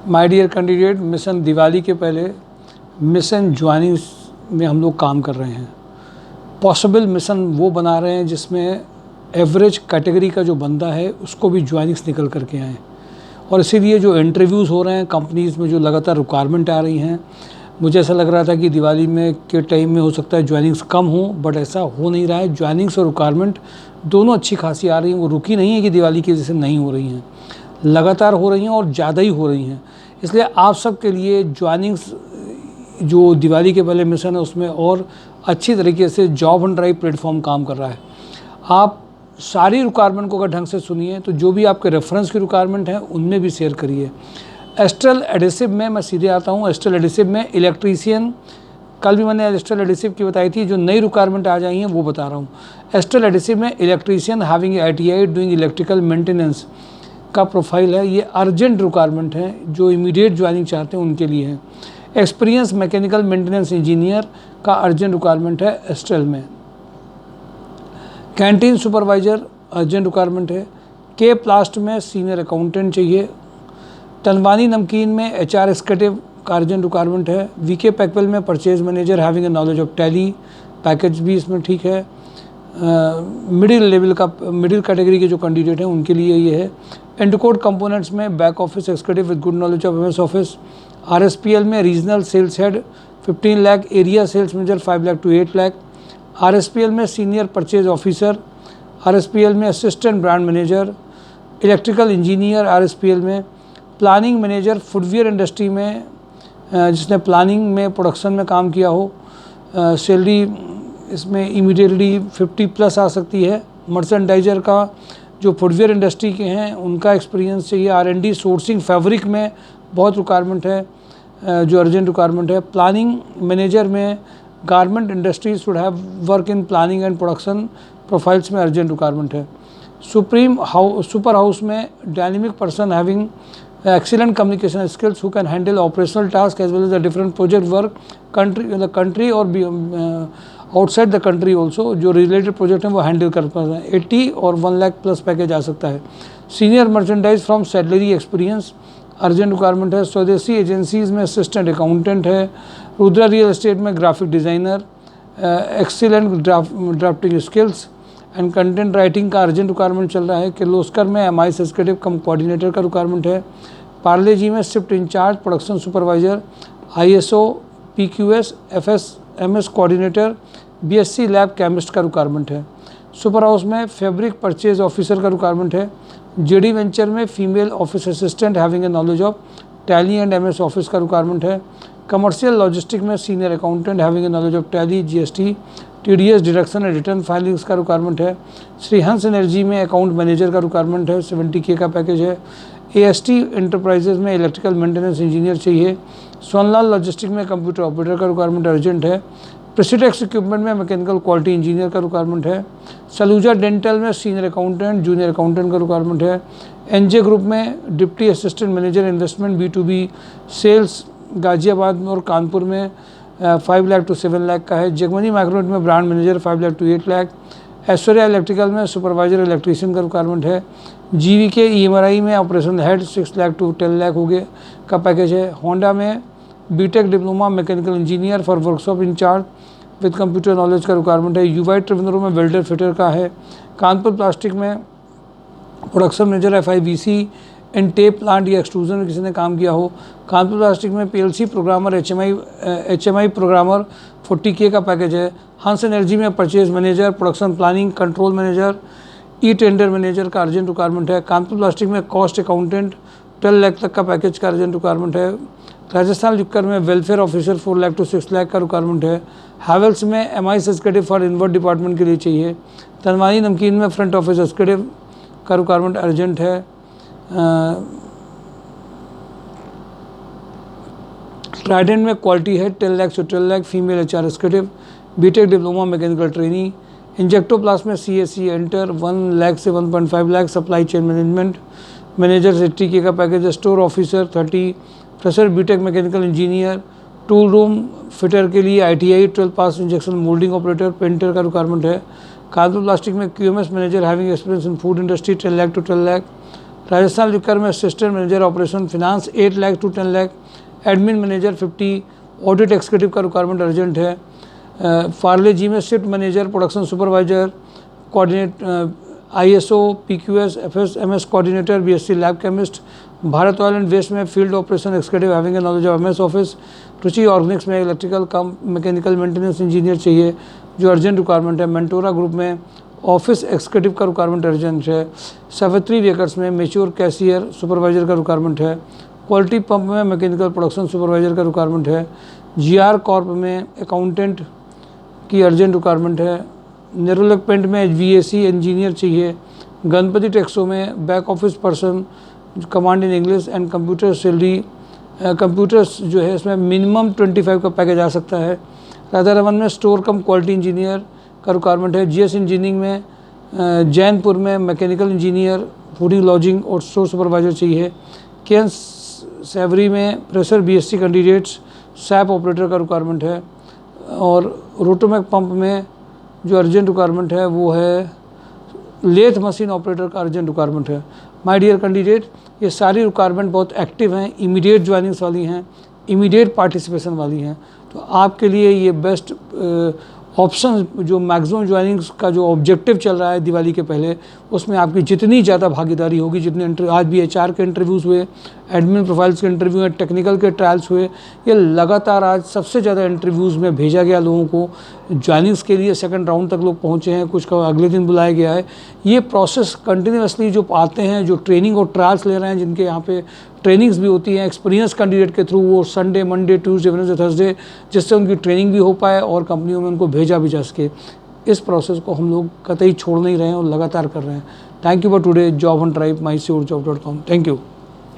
My dear candidate, mission Diwali के पहले mission joining में हम लोग काम कर रहे हैं। पॉसिबल मिशन वो बना रहे हैं जिसमें एवरेज कैटेगरी का जो बंदा है उसको भी ज्वाइनिंग्स निकल करके आए, और इसीलिए जो इंटरव्यूज़ हो रहे हैं कंपनीज़ में, जो लगातार रिक्वायरमेंट आ रही हैं, मुझे ऐसा लग रहा था कि दिवाली में के टाइम में हो सकता है ज्वाइनिंग्स कम हो, बट ऐसा हो नहीं रहा है। ज्वाइनिंग्स और रिक्वायरमेंट दोनों अच्छी खासी आ रही हैं। वो रुकी नहीं है कि दिवाली की वजह से नहीं हो रही हैं, लगातार हो रही हैं और ज़्यादा ही हो रही हैं। इसलिए आप सब के लिए ज्वाइनिंग्स जो दिवाली के पहले मिशन है उसमें और अच्छी तरीके से जॉब एंड ड्राइव प्लेटफॉर्म काम कर रहा है। आप सारी रिक्वायरमेंट को अगर ढंग से सुनिए तो जो भी आपके रेफरेंस की रिक्वायरमेंट है उनमें भी शेयर करिए। एस्ट्रल एडिसिव में मैं सीधे आता हूँ। एस्ट्रल एडिसिव में इलेक्ट्रीशियन, कल भी मैंने एस्ट्रल एडिसिव की बताई थी, जो नई रिक्वायरमेंट आ जाई हैं वो बता रहा हूँ। एस्ट्रल एडिसिव में electrician having ITI doing electrical maintenance का प्रोफाइल है। ये अर्जेंट रिक्वायरमेंट है, जो इमीडिएट ज्वाइनिंग चाहते हैं उनके लिए है। एक्सपीरियंस मैकेनिकल मेंटेनेंस इंजीनियर का अर्जेंट रिक्वायरमेंट है एस्ट्रल में। कैंटीन सुपरवाइजर अर्जेंट रिक्वायरमेंट है। के प्लास्ट में सीनियर अकाउंटेंट चाहिए। तनवानी नमकीन में HR एग्जीक्यूटिव का अर्जेंट रिक्वायरमेंट है। VK पैकवेल में purchase manager having a knowledge of Tally, package भी इसमें ठीक है। मिडिल लेवल का, मिडिल कैटेगरी के जो कैंडिडेट हैं उनके लिए ये है। एंडकोड कंपोनेंट्स में back office executive with good knowledge of MS office. RSPL में regional sales head 15 lakh, area sales manager 5 lakh to 8 lakh. RSPL में सीनियर परचेज ऑफिसर। RSPL में assistant brand manager. Electrical engineer RSPL में। प्लानिंग मैनेजर फुटवियर इंडस्ट्री में, जिसने planning में production में काम किया हो। सैलरी इसमें इमीडिएटली 50+ आ सकती है। मर्चेंडाइजर का, जो फुटवियर इंडस्ट्री के हैं उनका एक्सपीरियंस चाहिए। R&D सोर्सिंग फैब्रिक में बहुत रिक्वायरमेंट है, जो अर्जेंट रिक्वायरमेंट है। प्लानिंग मैनेजर में garment industry should have work in planning and production profiles में अर्जेंट रिक्वायरमेंट है। सुपर हाउस में dynamic person having excellent communication skills who can handle operational tasks as well as the different project work country और outside the country also, जो related project हैं वो handle कर पाते हैं। 80 और 1 लाख प्लस पैकेज आ सकता है। Senior merchandise from salary experience urgent requirement है। स्वदेशी एजेंसीज में असिस्टेंट अकाउंटेंट है। रुद्रा रियल एस्टेट में graphic designer, excellent drafting skills and content writing का अर्जेंट रिक्वायरमेंट चल रहा है। किर्लोस्कर में MIS एग्जीक्यूटिव कम कोऑर्डिनेटर का रिक्वायरमेंट है। पार्ले जी में shift in charge production supervisor, ISO PQS FSMS coordinator, BSc lab chemist का रिक्वायरमेंट है। सुपर हाउस में फैब्रिक परचेज ऑफिसर का रिक्वायरमेंट है। JD वेंचर में female office assistant having a knowledge of tally and MS office का requirement है। Commercial logistic में senior accountant having a knowledge of tally, GST, TDS deduction and return filings का requirement है। Shri Hans energy में account manager का requirement है, 70K का package है। AST एंटरप्राइजेज में इलेक्ट्रिकल मेंटेनेंस इंजीनियर चाहिए। सोनलाल लॉजिस्टिक में कंप्यूटर ऑपरेटर का रिक्वायरमेंट अर्जेंट है। प्रेसिडेक्स इक्विपमेंट में मैकेनिकल क्वालिटी इंजीनियर का रिक्वायरमेंट है। सलूजा डेंटल में सीनियर अकाउंटेंट, जूनियर अकाउंटेंट का रिक्वायरमेंट है। NJ ग्रुप में deputy assistant manager investment B2B sales Ghaziabad और कानपुर में 5 लाख टू 7 लाख का है। जगमनी माइक्रोनेट में brand manager 5 lakh to 8 lakh. Aishwarya electrical में सुपरवाइजर इलेक्ट्रीशियन का रिक्वायरमेंट है। GVK EMRI में operation head 6 lakh to 10 lakh हो गए का पैकेज है। होंडा में BTech diploma mechanical engineer for workshop incharge with computer knowledge का रिक्वायरमेंट है। UY ट्रिवेंद्रो में वेल्डर फिटर का है। कानपुर प्लास्टिक में production manager FIBC in tape plant या एक्सट्रूजन में किसी ने काम किया हो। कानपुर प्लास्टिक में PLC programmer, HMI programmer 40K का पैकेज है। हंस एनर्जी में purchase manager, production planning control manager, tender manager का अर्जेंट रिक्वायरमेंट है। कानपुर प्लास्टिक में कॉस्ट अकाउंटेंट 12 लाख तक का पैकेज का अर्जेंट रिक्वायरमेंट है। राजस्थान लिक्कर में welfare officer 4 lakh to 6 lakh का रिक्वायरमेंट है। हैवेल्स में MIS executive for invert department के लिए चाहिए। तनवानी नमकीन में फ्रंट ऑफिस एग्जीक्यूटिव का रिक्वायरमेंट अर्जेंट है। ट्राइडेंट में क्वालिटी है 10 लाख से 12 lakh, female HR executive, BTech diploma mechanical training. Injectoplast में CSE एंटर 1 लाख से 1.5 lakh. Supply chain management manager 80K का पैकेज है। Store officer 30, fresher BTech mechanical engineer. Tool room fitter के लिए ITI 12 pass injection moulding operator painter का requirement है। Kanpur plastic में QMS manager having experience in food industry 10 lakh to 12 lakh. Rajasthan liquor में assistant manager operation finance 8 lakh to 10 lakh, admin manager 50, audit executive का requirement urgent है। Parle G में shift manager, production supervisor, coordinate ISO PQS FSMS coordinator, BSc lab chemist. Bharat oil and waste में field operation executive having a knowledge of MS office. Ruchi organics में electrical cum mechanical maintenance engineer चाहिए जो urgent requirement है। मेंटोरा group में office executive का requirement urgent है। सावित्री वेकर्स में mature cashier supervisor का रिक्वायरमेंट है। क्वालिटी पंप में मैकेनिकल प्रोडक्शन सुपरवाइजर का रिक्वायरमेंट है। GR कॉर्प में अकाउंटेंट की अर्जेंट रिक्वायरमेंट है। नेरोलैक पेंट में VAC इंजीनियर चाहिए। गणपति टेक्सो में back office person, command in English and computer salary, computers जो है इसमें मिनिमम 25 का पैकेज आ सकता है। राधा रमन में स्टोर कम क्वालिटी इंजीनियर का रिक्वायरमेंट है। GS इंजीनियरिंग में जैनपुर में मैकेनिकल इंजीनियर, फूडिंग लॉजिंग और स्टोर सुपरवाइजर चाहिए। KN सेवरी में pressure BSc candidates, SAP operator का रिक्वायरमेंट है। और रोटोमैक पंप में जो अर्जेंट रिक्वायरमेंट है वो है लेथ मशीन ऑपरेटर का अर्जेंट रिक्वायरमेंट है। माय डियर कैंडिडेट, ये सारी रिक्वायरमेंट बहुत एक्टिव हैं, इमीडिएट ज्वाइनिंग्स वाली हैं, इमीडिएट पार्टिसिपेशन वाली हैं। तो आपके लिए ये बेस्ट ऑप्शन जो मैक्सिमम ज्वाइनिंग्स का जो ऑब्जेक्टिव चल रहा है दिवाली के पहले, उसमें आपकी जितनी ज़्यादा भागीदारी होगी, जितने आज भी HR के इंटरव्यूज़ हुए, एडमिन प्रोफाइल्स के इंटरव्यू हुए, टेक्निकल के ट्रायल्स हुए, ये लगातार आज सबसे ज़्यादा इंटरव्यूज़ में भेजा गया लोगों को ज्वाइनिंग्स के लिए। सेकंड राउंड तक लोग पहुँचे हैं, कुछ का अगले दिन बुलाया गया है। ये प्रोसेस कंटिन्यूसली जो आते हैं, जो ट्रेनिंग और ट्रायल्स ले रहे हैं, जिनके यहाँ पे ट्रेनिंग्स भी होती हैं एक्सपीरियंस कैंडिडेट के थ्रू, वो Sunday Monday Tuesday Wednesday Thursday, जिससे उनकी ट्रेनिंग भी हो पाए और कंपनियों में उनको भेजा भी जा सके। इस प्रोसेस को हम लोग कतई छोड़ नहीं रहे हैं और लगातार कर रहे हैं। Thank you for today, job on tribe, mysurjob.com। Thank you.